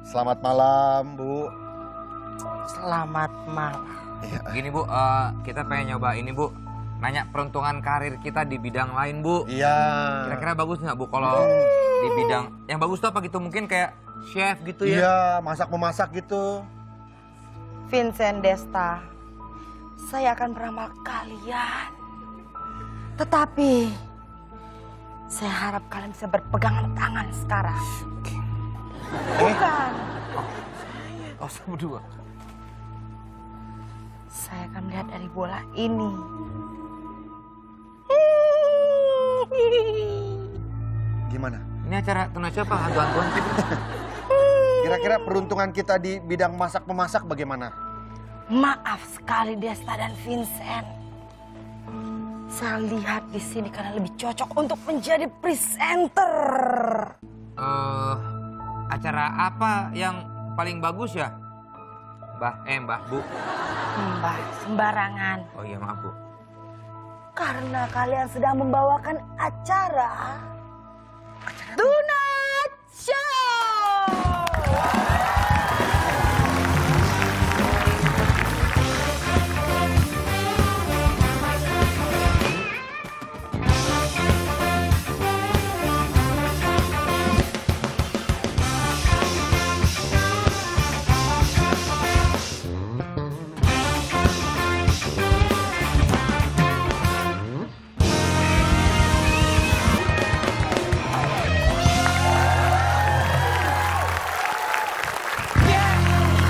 Selamat malam, Bu. Selamat malam. Gini Bu, kita pengen nyoba ini Bu, nanya peruntungan karir kita di bidang lain Bu. Iya. Kira-kira bagus nggak Bu kalau di bidang yang bagus tuh apa gitu? Mungkin kayak chef gitu ya? Iya, masak-memasak gitu. Vincent Desta, saya akan beramal kalian. Tetapi, saya harap kalian bisa berpegangan tangan sekarang. Bukan. Oh sama dua. Saya akan melihat dari bola ini. Gimana? Ini acara tunas apa? Hantu-hantuan gitu. Kira-kira peruntungan kita di bidang masak-memasak bagaimana? Maaf sekali Desta dan Vincent. Saya lihat di sini karena lebih cocok untuk menjadi presenter. Acara apa yang paling bagus ya? Mbah Bu. Mbah, sembarangan. Oh iya maaf Bu. Karena kalian sedang membawakan acara Tonight Show.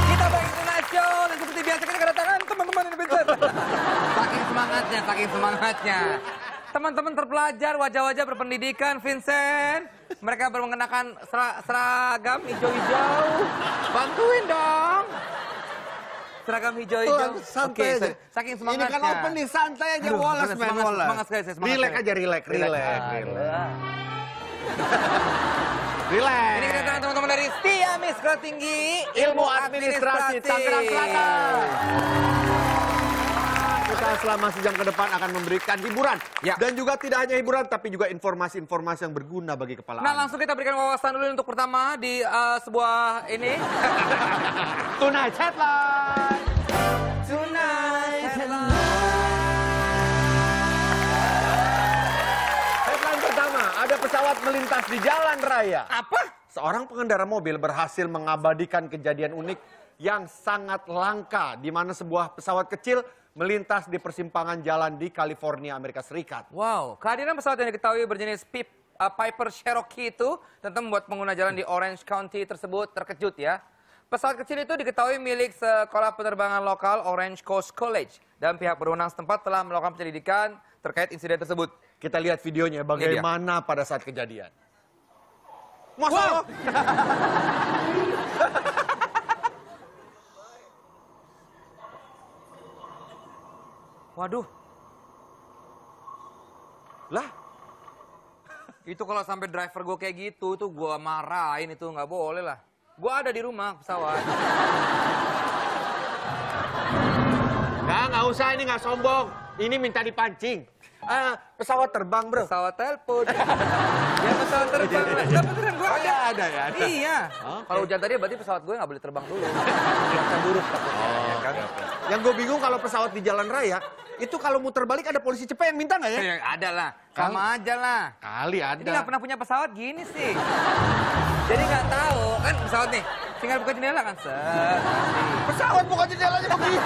Kita balik ke Tonight Show dan seperti biasa kita kedatangan teman-teman ini Vincent. Saking semangatnya. Teman-teman terpelajar, wajah-wajah berpendidikan Vincent. Mereka mengenakan seragam hijau-hijau. Bantuin dong. Seragam hijau-hijau. Santai aja. Saking semangatnya. Ini kan opening, santai aja. Aduh, Wallace, bener, man, semangat, Wallace. semangat sekali, saya semangat Relax sekali. aja, relax. Ini Relax. kedatangan teman-teman dari Stiamis Sekolah Tinggi Ilmu Administrasi Tangerang Selatan. Kita selama sejam ke depan akan memberikan hiburan. Ya. Dan juga tidak hanya hiburan, tapi juga informasi-informasi yang berguna bagi kepala Nah Anda. langsung kita berikan wawasan dulu untuk pertama di sebuah ini. Tonight Headline. Tonight. Headline pertama, ada pesawat melintas di jalan raya. Apa? Seorang pengendara mobil berhasil mengabadikan kejadian unik yang sangat langka, di mana sebuah pesawat kecil melintas di persimpangan jalan di California, Amerika Serikat. Wow, kehadiran pesawat yang diketahui berjenis Piper Cherokee itu tentu membuat pengguna jalan di Orange County tersebut terkejut ya. Pesawat kecil itu diketahui milik sekolah penerbangan lokal Orange Coast College dan pihak berwenang setempat telah melakukan penyelidikan terkait insiden tersebut. Kita lihat videonya bagaimana pada saat kejadian. Masa Wow. Allah? Waduh, Lah, itu kalau sampai driver gue kayak gitu tuh gue marahin, itu nggak boleh lah. Gue ada di rumah pesawat. nggak usah, ini nggak sombong. Ini minta dipancing. Pesawat terbang, bro. Pesawat telepon. Ya pesawat terbang. Lah beneran gue Oh ada. ya, ada ya. Ada. Iya. Oke. Kalau hujan tadi berarti pesawat gue nggak boleh terbang dulu. Cuaca buruk takutnya. Ya kan? Yang gue bingung kalau pesawat di jalan raya, itu kalau muter balik ada polisi cepet yang minta nggak ya? Ya, ada lah. Sama aja lah. Kali ada. Ini nggak pernah punya pesawat gini sih. Jadi nggak tahu kan pesawat nih. Tinggal buka jendela kan. Set. Pesawat bukan jendelanya begini.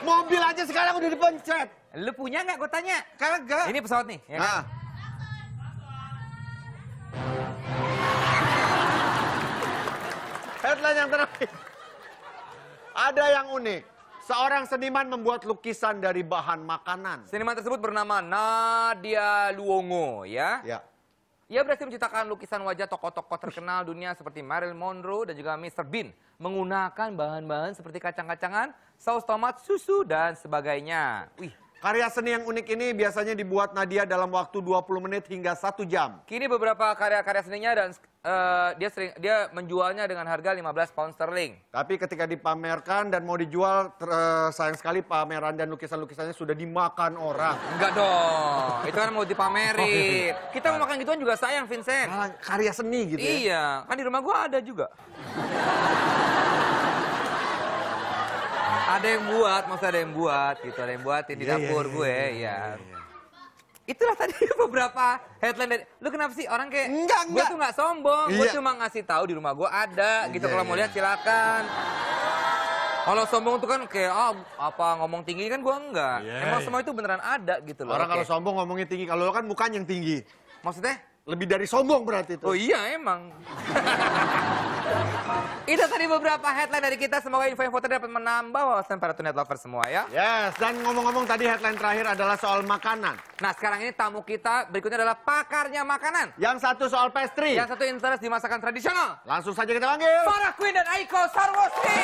Mobil aja sekarang udah dipencet. Lu punya nggak? Gue tanya. Kagak. Ini pesawat nih. Ya kan? Nah. Headline yang terakhir. Ada yang unik. Seorang seniman membuat lukisan dari bahan makanan. Seniman tersebut bernama Nadia Luongo ya. Ya. Ia berhasil menciptakan lukisan wajah tokoh-tokoh terkenal dunia seperti Marilyn Monroe dan juga Mr. Bean menggunakan bahan-bahan seperti kacang-kacangan, saus tomat, susu, dan sebagainya. Wih, Karya seni yang unik ini biasanya dibuat Nadia dalam waktu 20 menit hingga 1 jam. Kini beberapa karya-karya seninya dan dia menjualnya dengan harga 15 pound sterling. Tapi ketika dipamerkan dan mau dijual, sayang sekali pameran dan lukisan-lukisannya sudah dimakan orang. Enggak dong, itu kan mau dipamerin. Kita mau makan gituan juga sayang, Vincent. Karya seni gitu ya? Iya, kan di rumah gua ada juga. Ada yang buat, maksudnya ada yang buat gitu, ada yang buatin di dapur gue, ya. Itulah tadi beberapa headline dari, lu kenapa sih orang kayak, enggak. Gue tuh nggak sombong, gue Iya. cuma ngasih tahu di rumah gue ada, gitu. Kalau mau lihat silakan. Kalau sombong tuh kan kayak, apa ngomong tinggi kan gue enggak. Emang semua itu beneran ada gitu loh. Orang kalau sombong ngomongnya tinggi, kalau lo kan mukanya yang tinggi. Maksudnya? Lebih dari sombong berarti itu. Oh iya emang. Itu tadi beberapa headline dari kita. Semoga info-info tadi dapat menambah wawasan para Tonight Lovers semua ya. Yes, dan ngomong-ngomong tadi headline terakhir adalah soal makanan. Nah sekarang ini tamu kita berikutnya adalah pakarnya makanan. Yang satu soal pastry. Yang satu interest di masakan tradisional. Langsung saja kita panggil. Farah Queen dan Aiko Sarwoski.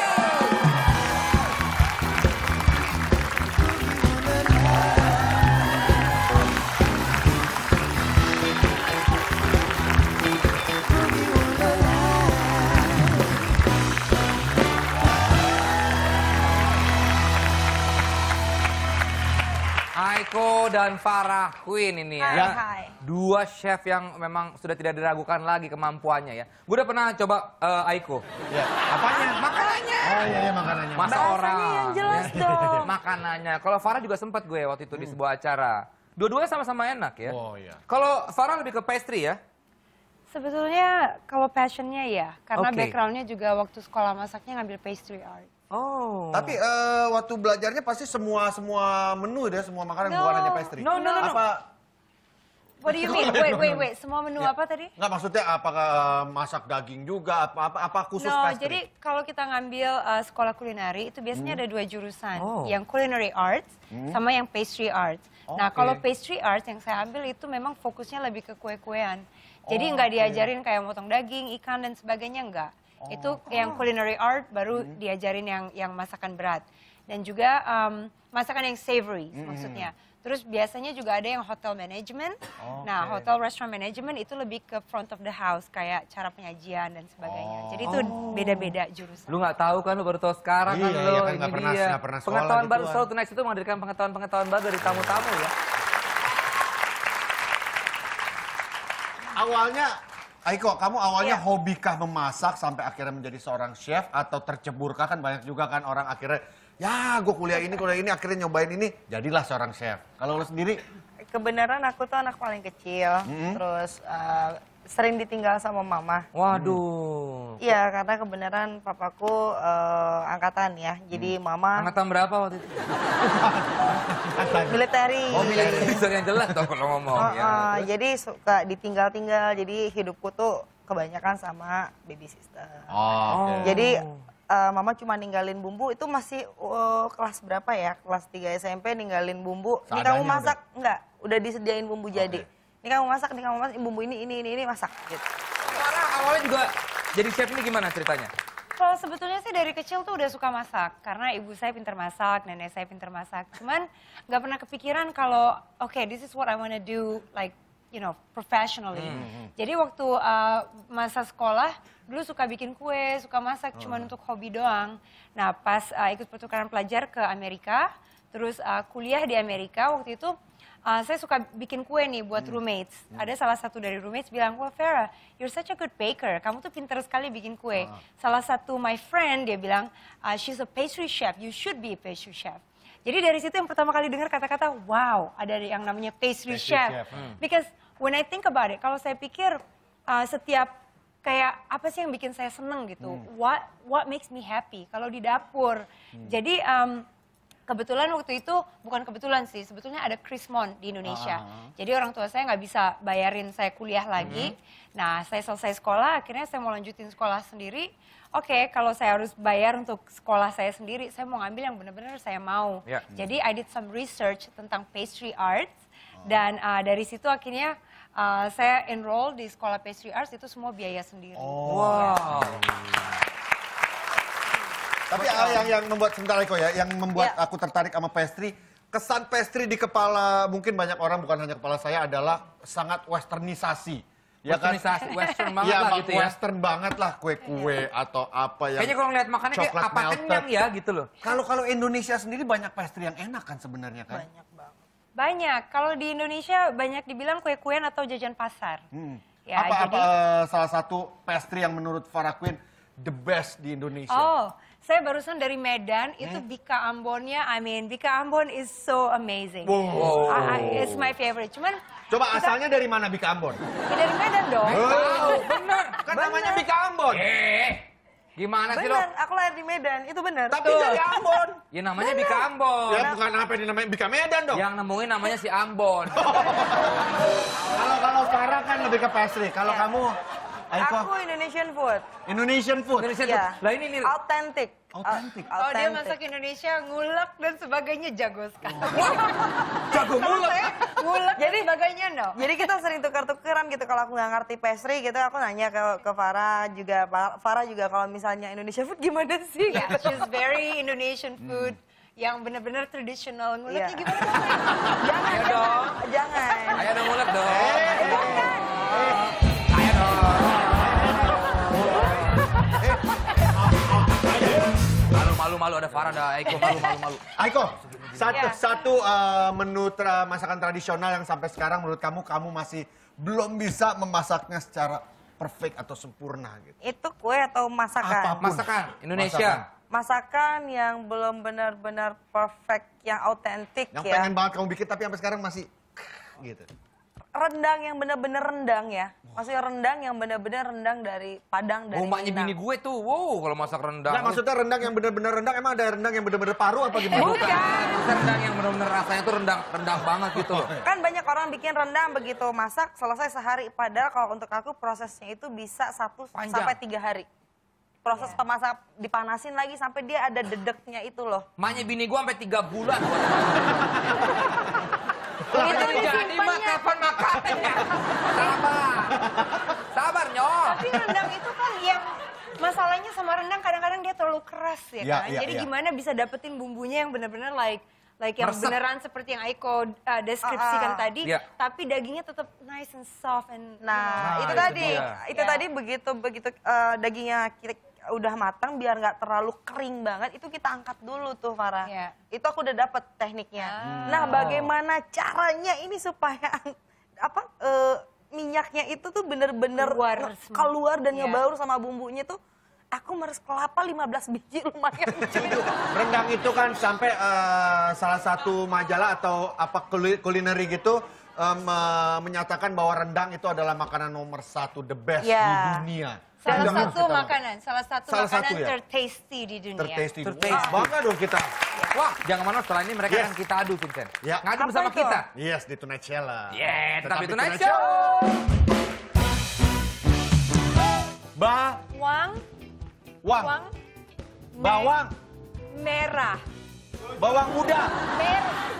Aiko dan Farah Queen ini ya. Hai. Dua chef yang memang sudah tidak diragukan lagi kemampuannya ya. Gue udah pernah coba Aiko. Ya. Apanya? Makanannya. Oh iya, makanannya. Masa Bahasanya orang. yang jelas ya. dong. Makanannya. Kalau Farah juga sempat gue waktu itu di sebuah acara. Dua-duanya sama-sama enak ya. Oh iya. Kalau Farah lebih ke pastry ya. Sebetulnya kalau passionnya ya, karena Oke. backgroundnya juga waktu sekolah masaknya ngambil pastry art. Oh. Tapi waktu belajarnya pasti semua menu deh, semua makanan bukan hanya pastry. No. Apa? What do you mean? Wait. Semua menu apa tadi? Enggak, maksudnya apakah masak daging juga? Apa khusus No, pastry? jadi kalau kita ngambil sekolah kulineri itu biasanya ada dua jurusan, Oh. yang culinary arts sama yang pastry arts. Nah, Oke. kalau pastry arts yang saya ambil itu memang fokusnya lebih ke kue-kuean. Jadi nggak diajarin kayak motong daging, ikan dan sebagainya nggak. Itu yang culinary art baru diajarin yang masakan berat. Dan juga masakan yang savory maksudnya. Terus biasanya juga ada yang hotel management. Nah, hotel restaurant management itu lebih ke front of the house, kayak cara penyajian dan sebagainya. Jadi itu beda-beda jurusan. Lu nggak tahu kan, lu baru tahu sekarang kan Iya, lu. iya kan, Ini nggak pernah- dia. nggak pernah sekolah Pengetahuan baru gituan. Selalu Tonight itu menghadirkan pengetahuan-pengetahuan baru dari tamu-tamu ya. Awalnya, Aiko, kamu awalnya hobikah memasak sampai akhirnya menjadi seorang chef atau terceburkah? Kan banyak juga kan orang akhirnya, ya gue kuliah ini akhirnya nyobain ini, jadilah seorang chef. Kalau lo sendiri? Kebenaran aku tuh anak paling kecil, terus sering ditinggal sama mama. Waduh. Iya, karena kebenaran papaku angkatan ya, jadi mama Angkatan berapa waktu itu? military. Oh, militer yang jelas dong kalau ngomong ya. Jadi suka ditinggal-tinggal, jadi hidupku tuh kebanyakan sama baby sister. Oh, Jadi mama cuma ninggalin bumbu, itu masih kelas berapa ya? Kelas 3 SMP ninggalin bumbu. Ini kamu Seadanya masak? Enggak, udah disediain bumbu jadi. Ini kamu masak, bumbu ini masak gitu. Farah awalnya juga jadi chef ini gimana ceritanya? Kalau sebetulnya sih dari kecil tuh udah suka masak. Karena ibu saya pintar masak, nenek saya pintar masak. Cuman nggak pernah kepikiran kalau, okay, this is what I wanna do, like, you know, professionally. Jadi waktu masa sekolah, dulu suka bikin kue, suka masak, cuman untuk hobi doang. Nah, pas ikut pertukaran pelajar ke Amerika, terus kuliah di Amerika, waktu itu saya suka bikin kue nih buat roommates. Ada salah satu dari roommates bilang, wah Farah, you're such a good baker. Kamu tuh pintar sekali bikin kue. Salah satu my friend, dia bilang, she's a pastry chef, you should be a pastry chef. Jadi dari situ yang pertama kali dengar kata-kata, wow, ada yang namanya pastry chef. Because when I think about it, kalau saya pikir setiap kayak apa sih yang bikin saya seneng gitu, what makes me happy kalau di dapur. Jadi kebetulan waktu itu, bukan kebetulan sih, sebetulnya ada Krismon di Indonesia. Jadi orang tua saya nggak bisa bayarin saya kuliah lagi. Nah, saya selesai sekolah, akhirnya saya mau lanjutin sekolah sendiri. Oke, kalau saya harus bayar untuk sekolah saya sendiri, saya mau ngambil yang benar-benar saya mau. Ya. Jadi I did some research tentang pastry arts. Dan dari situ akhirnya saya enroll di sekolah pastry arts, itu semua biaya sendiri. Wow. Tapi yang membuat sebentar Aiko ya, yang membuat aku tertarik sama pastry, kesan pastry di kepala mungkin banyak orang, bukan hanya kepala saya, adalah sangat westernisasi. Ya kan? Westernisasi, western banget Iya, lah gitu ya. western banget lah, kue-kue atau apa yang Kayaknya kalau ngeliat makannya kayak coklat apa melted. kenyang ya gitu loh. Kalau Indonesia sendiri banyak pastry yang enak kan sebenarnya kan? Banyak banget. Banyak. Kalau di Indonesia banyak dibilang kue-kuean atau jajan pasar. Ya, apa salah satu pastry yang menurut Farah Queen the best di Indonesia? Oh, saya barusan dari Medan, itu Bika Ambonnya, Bika Ambon is so amazing. Wow. It's my favorite. Cuman Coba asalnya dari mana Bika Ambon? ya dari Medan dong. Oh, bener. Kan namanya Bika Ambon. Gimana sih lo? Bener, aku lahir di Medan, itu bener. Tapi dari Ambon. Ya namanya Bika Ambon. Ya bukan apa yang dinamain Bika Medan dong. Yang nemuin namanya si Ambon. Kalau Farah kan lebih ke pastry. Kalau kamu, Aiko, Aku Indonesian food. Indonesian food. Indonesia Iya. tuh. Lah ini nih. Authentic. Authentic. Oh, dia masak Indonesia, ngulek dan sebagainya jago sekali. Jago mulek. Ngulek dan sebagainya no. Jadi kita sering tukar-tukeran gitu, kalau aku nggak ngerti pastry gitu, aku nanya ke Farah juga. Farah juga kalau misalnya Indonesia food gimana sih? Yeah, she's very Indonesian food. Yang benar-benar tradisional. Nguleknya Iya. gimana? Jangan, Ayo dong. jangan. Ayo dong mulek dong. Ayo dong. Malu-malu ada Farah, ada Aiko, malu-malu. Aiko, Ya. satu menu masakan tradisional yang sampai sekarang menurut kamu masih belum bisa memasaknya secara perfect atau sempurna gitu. Itu kue atau masakan? Apapun. Masakan Indonesia. Masakan yang belum benar-benar perfect, yang autentik Yang ya. pengen banget kamu bikin tapi sampai sekarang masih gitu. Rendang yang benar-benar rendang ya. Maksudnya rendang yang benar-benar rendang dari Padang, dari Bombanya Minang. bini gue tuh, wow kalau masak rendang. Nggak, maksudnya rendang yang benar-benar rendang, emang ada rendang yang benar-benar paru apa gimana? Bukan, rendang yang benar-benar rasanya tuh rendang banget gitu loh. Kan banyak orang bikin rendang begitu masak selesai sehari. Padahal kalau untuk aku prosesnya itu bisa 1 Panjang. sampai 3 hari. Proses pemasak dipanasin lagi sampai dia ada dedeknya itu loh. Maknya bini gue sampai 3 bulan. Itu Jadi mah disimpannya. kapan makannya? Sabar nyok. Tapi rendang itu kan yang masalahnya sama rendang kadang-kadang dia terlalu keras ya Iya, kan. iya, Jadi iya. gimana bisa dapetin bumbunya yang benar-benar like yang Meresep. beneran seperti yang Aiko deskripsikan tadi, Iya. tapi dagingnya tetap nice and soft and Nah, itu itu tadi, dia. itu Ya. tadi begitu dagingnya kita udah matang biar nggak terlalu kering banget, itu kita angkat dulu tuh Farah. Iya. Itu aku udah dapet tekniknya. Nah, bagaimana caranya ini supaya minyaknya itu tuh bener-bener Keluar semua. keluar dan Iya. ngebaur sama bumbunya tuh. Aku meres kelapa 15 biji lumayan. Rendang itu kan sampai salah satu majalah atau apa kulineri gitu menyatakan bahwa rendang itu adalah makanan nomor 1 the best Ya. di dunia. salah Rendang satu kita- makanan, salah satu Salah makanan satu ya? tertasty di dunia. tertasty. Tertasty. Wah, bangga dong kita. Wah, jangan mana setelah ini mereka Yes. akan kita adu, Vincent. Ya. Ngadu Apa bersama itu? kita. Yes, di Tonight Challenge. Yeah, tetap di Tonight Show. Wang, Bawang merah, bawang muda, merah,